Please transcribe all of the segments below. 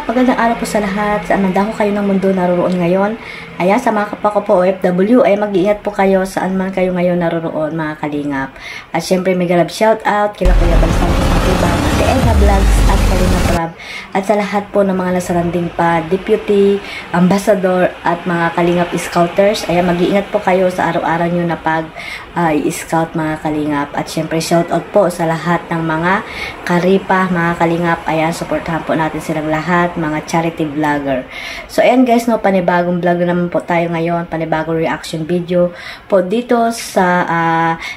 Kalingap, magandang araw po sa lahat. Saan man dako kayo ng mundo naroon ngayon. Ayan, sa mga kapwa ko po OFW, ay mag-iingat po kayo saan man kayo ngayon naroon, mga Kalingap. At syempre, mega love shout out kila Kuya Balsam sa Tibang, Ate Edna Vlogs at Kalingap Rab. At sa lahat po ng mga nasaranding pa, Deputy, Ambassador at mga Kalingap Scouters. Ayan, mag-iingat po kayo sa araw-araw nyo na pag-scout, mga Kalingap. At syempre, shout out po sa lahat ng mga karipa, mga Kalingap. Ayan, supportahan po natin silang lahat, mga charity vlogger. So, ayan guys, no, panibagong vlog na naman po tayo ngayon, panibagong reaction video po dito sa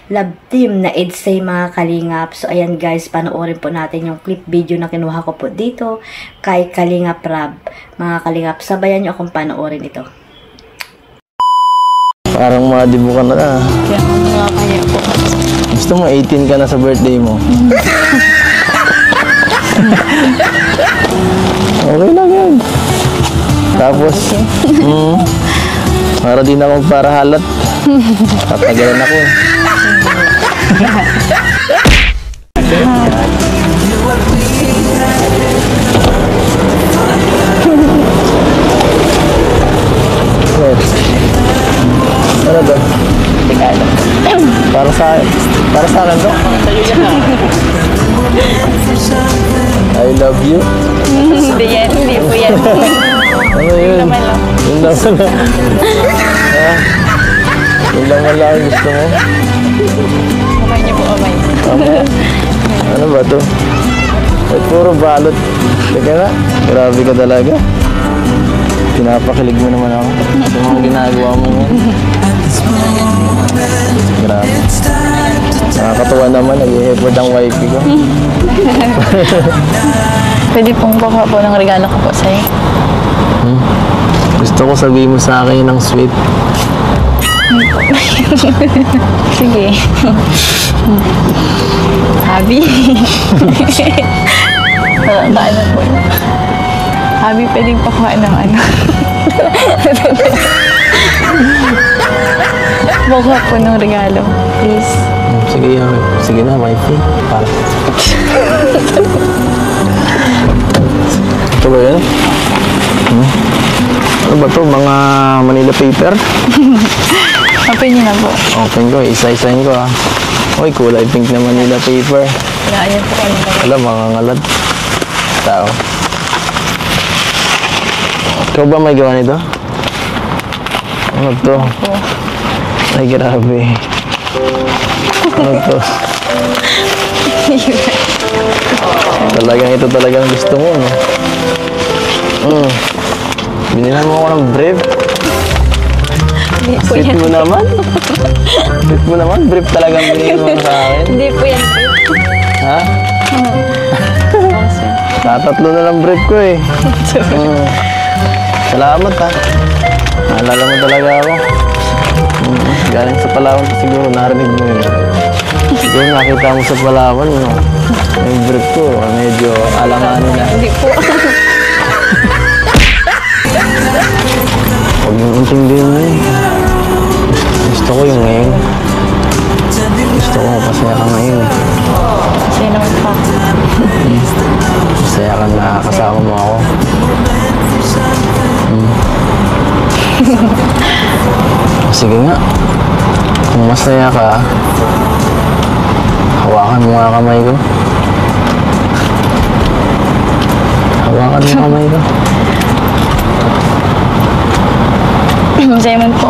love team na EDSAY, mga Kalingap. So, ayan guys, panoorin po natin yung clip video na kinuha ko po dito kay Kalingap Rab. Mga Kalingap, sabayan nyo akong panoorin ito. Parang madibo ka na. Kaya mga kaya po. Gusto mo 18 ka na sa birthday mo? Okay lang yan. Tapos, para di na magparahalat. Tatagalan ako. Ano ba? Para sa akin to? I love you. Hindi yan, hindi po yan. Ano yun? Naman lang. Yun naman lang. Ha? Yun naman lang ang gusto mo? Kamay niyo po, kamay. Ano ba to? Ay, puro balot. Teka na, grabe ka talaga. Pinapakilig mo naman ako sa mga ginagawa mo ngayon. Grabe. Nakakatawa naman, nag-i-effort ang wife ko. Pwede pong baka po ng regalo ko po sa'yo. Gusto ko sabihin mo sa akin ng sweet. Sige. Habi. Paano po yun? Habi, pwedeng pakuha ng ano. Pakuha po ng regalo. Please. Sige, sige na, wifey. Para. Ito ba yun? Ano ba ito? Mga Manila paper? Open niyo na po. Open ko, isa-isahin ko ah. Uy, kulay pink na Manila paper. Ayan po ano ba? Alam, mga ngalad. Tao. Ikaw ba may gawa nito? Ano to? Opo. Ay, grabe. Ano to? Talagang ito talagang gusto mo, no? Binilan mo ako ng brief. Hindi po Sweet yan. mo naman. Sweet mo naman. Brief talagang binigyan mo sa akin. Hindi po yan. Ha? Tatatlo na lang brief ko eh. Salamat ha. Naalala mo talaga ako. Galing sa Palawan siguro, narinig mo yun. Siguro nakita mo sa Palawan, no? Yung brief ko, medyo alanganin na. Hindi po. Huwag mong intindihin mo yun. Gusto ko yung ngayon. Gusto ko masaya ka ngayon. Masaya naman pa. Masaya ka na kasama mo ako. Sige nga. Kung masaya ka, hawakan mo nga kamay ko. Hawakan mo kamay ko. Masaya man po.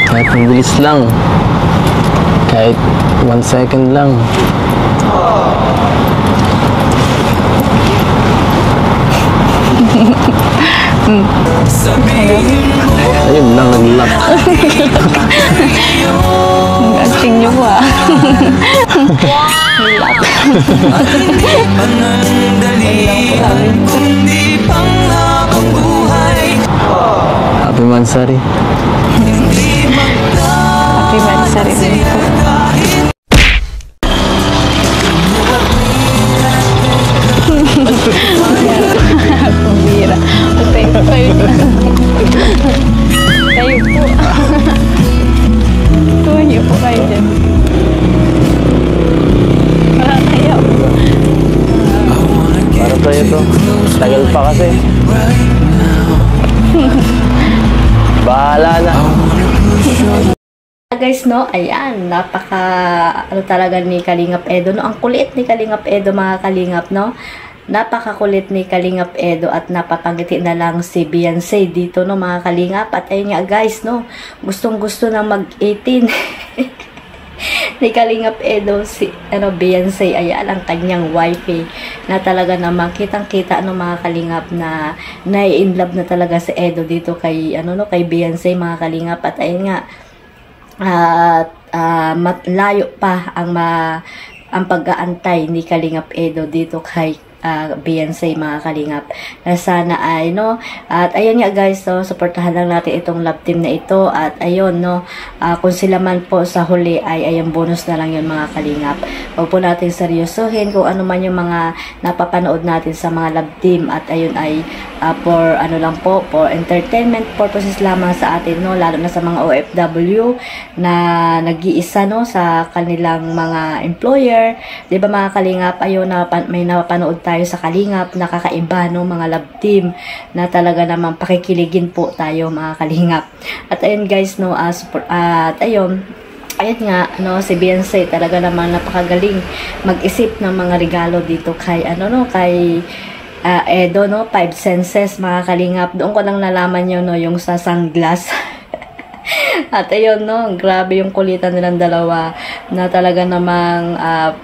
Kahit mabilis lang. Kahit 1 second lang. Ayun lang, nag-lock. Ang acting niyo po ah. Happy Mansari. Happy Mansari din po. Pambira. Tayo po. Tumayo po kayo dyan. Para tayo ko. Tagal pa kasi. Bahala na. Guys, no, ayan, napaka, ano talaga ni Kalingap Edo, no, ang kulit ni Kalingap Edo, mga Kalingap, no, napakakulit ni Kalingap Edo at napapangiti na lang si Beyonce dito, no, mga Kalingap. At ayun nga, guys, no, gustong-gusto na mag-18 ni Kalingap Edo, si, Beyonce, ayan, ang kanyang wifey, na talaga namang kitang-kita, mga Kalingap, na nai-inlove na talaga si Edo dito kay, kay Beyonce, mga Kalingap. At ayun nga, layo pa ang pag-aantay ni Kalingap Edo dito kay Beyonce, mga Kalingap, na sana ay, no, at ayun nga, guys, no, suportahan lang natin itong love team na ito. At ayun, no, kung sila man po sa huli ay ayun, bonus na lang yun, mga Kalingap. Huwag po natin seryosohin kung ano man yung mga napapanood natin sa mga love team. At ayun ay for lang po, for entertainment purposes lamang sa atin, no, lalo na sa mga OFW na nag-iisa, no, sa kanilang mga employer, 'di ba, mga Kalingap? Ayun, na may napapanood tayo sa Kalingap, nakakaiba, no, mga love team na talaga namang pakikiligin po tayo, mga Kalingap. At ayun, guys, no, at ayun nga, no, si Beyonce talaga namang napakagaling mag-isip ng mga regalo dito kay kay Edo, no, 5 senses, mga Kalingap. Doon ko lang nalaman yun, no, yung sa sunglass. At ayun, no, grabe yung kulitan nilang dalawa na talaga namang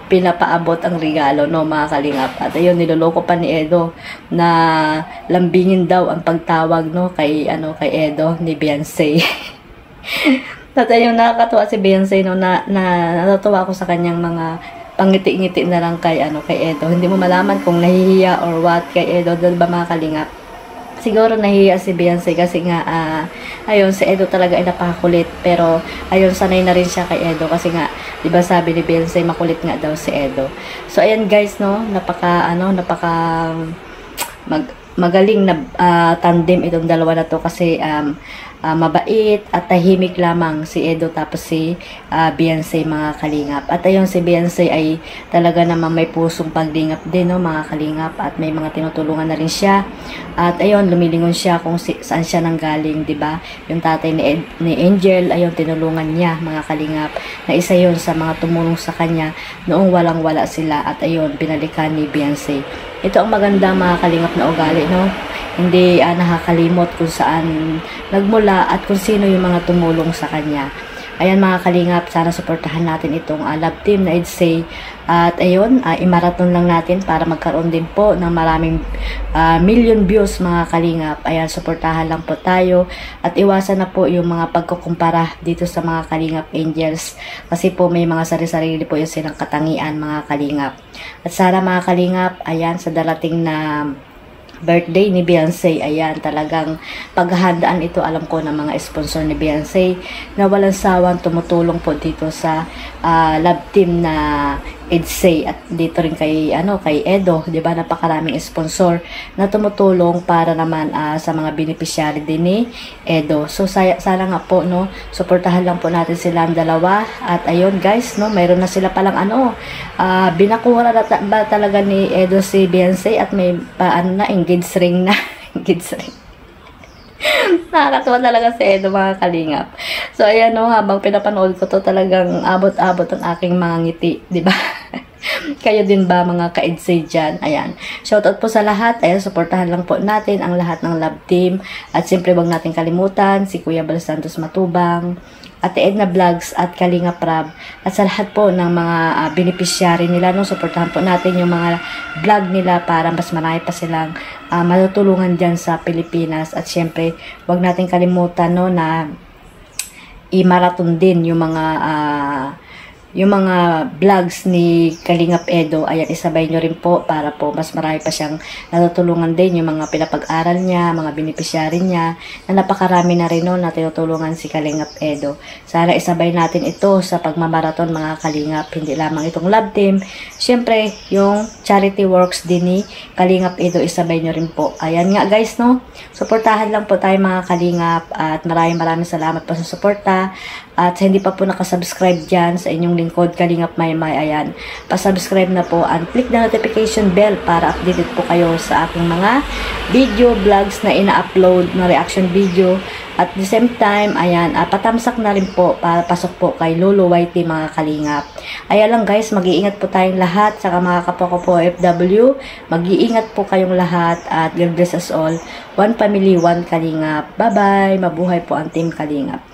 pinapaabot ang regalo, no, mga Kalingap. At ayun, niloloko pa ni Edo na lambingin daw ang pagtawag, no, kay Edo ni Beyonce. At ayun, nakakatuwa si Beyonce, no, na natutuwa ako sa kanyang mga pangiti-ngiti na lang kay Edo. Hindi mo malaman kung nahihiya or what kay Edo, diba, mga Kalingap? Siguro nahihiya si Beyonce kasi nga ayun, si Edo talaga ay napakakulit, pero ayun, sanay na rin siya kay Edo kasi nga, 'di ba, sabi ni Beyonce makulit nga daw si Edo. So ayan, guys, no, napaka magaling na tandem itong dalawa na to kasi mabait at tahimik lamang si Edo tapos si Beyonce, mga Kalingap. At ayun, si Beyonce ay talaga namang may pusong paglingap din, no, mga Kalingap, at may mga tinutulungan na rin siya. At ayun, lumilingon siya kung saan siya nanggaling, 'di ba? Yung tatay ni Angel, ayun, tinulungan niya, mga Kalingap, na isa yon sa mga tumulong sa kanya noong walang-wala sila. At ayun, binalikan ni Beyonce. Ito ang maganda, mga Kalingap, na ugali, no? Hindi nakakalimot kung saan nagmula at kung sino yung mga tumulong sa kanya. Ayan, mga Kalingap, sana suportahan natin itong love team na I'd say. At ayun, i-marathon lang natin para magkaroon din po ng maraming million views, mga Kalingap. Ayan, suportahan lang po tayo at iwasan na po yung mga pagkukumpara dito sa mga Kalingap Angels kasi po may mga sari-sarili po yung silang katangian, mga Kalingap. At sana, mga Kalingap, ayan, sa darating na birthday ni Beyonce, ayan, talagang paghahandaan ito, alam ko, ng mga sponsor ni Beyonce na walang sawang tumutulong po dito sa love team na Edsay at dito rin kay Edo, 'di ba? Napakaraming sponsor na tumutulong para naman sa mga beneficiary din ni Edo. So sana nga po, no, suportahan lang po natin sila ang dalawa. At ayun, guys, no, mayroon na sila palang binakura na ba talaga ni Edo si Beyonce at may engaged ring na. Engaged ring. Nakakatuwa talaga si Edo, mga Kalingap. So ayan, no, habang pinapanood ko to, talagang abot-abot ang aking mga ngiti, 'di ba? Kayo din ba, mga ka-Edsay dyan? Ayan. Shoutout po sa lahat. Ayan, suportahan lang po natin ang lahat ng love team. At siyempre, wag natin kalimutan si Kuya Bal Santos Matubang, Ate Edna Vlogs at Kalinga Prab. At sa lahat po ng mga beneficiary nila, no, suportahan po natin yung mga vlog nila para mas marami pa silang matutulungan dyan sa Pilipinas. At siyempre, wag natin kalimutan, no, na i-marathon din yung mga vlogs ni Kalingap Edo. Ayan, isabay nyo rin po para po mas marami pa siyang natutulungan din, yung mga pinapag-aral niya, mga beneficiary niya, na napakarami na rin, no, na tinutulungan si Kalingap Edo. Sana isabay natin ito sa pagmamarathon, mga Kalingap, hindi lamang itong love team. Siyempre, yung charity works din ni Kalingap Edo, isabay nyo rin po. Ayan nga, guys, no, suportahan lang po tayo, mga Kalingap, at maraming salamat po sa suporta. At sa hindi pa po nakasubscribe dyan sa inyong lingkod Kalingap Maymay. Ayan, pasubscribe na po and click the notification bell para updated po kayo sa aking mga video vlogs na ina-upload na reaction video. At the same time, ayan, patamsak na rin po para pasok po kay Lolo YT mga kalingap. Ayan lang guys, mag-iingat po tayong lahat, saka mga kapwa ko po FW, mag-iingat po kayong lahat at God bless us all. One family, one kalingap. Bye-bye, mabuhay po ang team kalingap.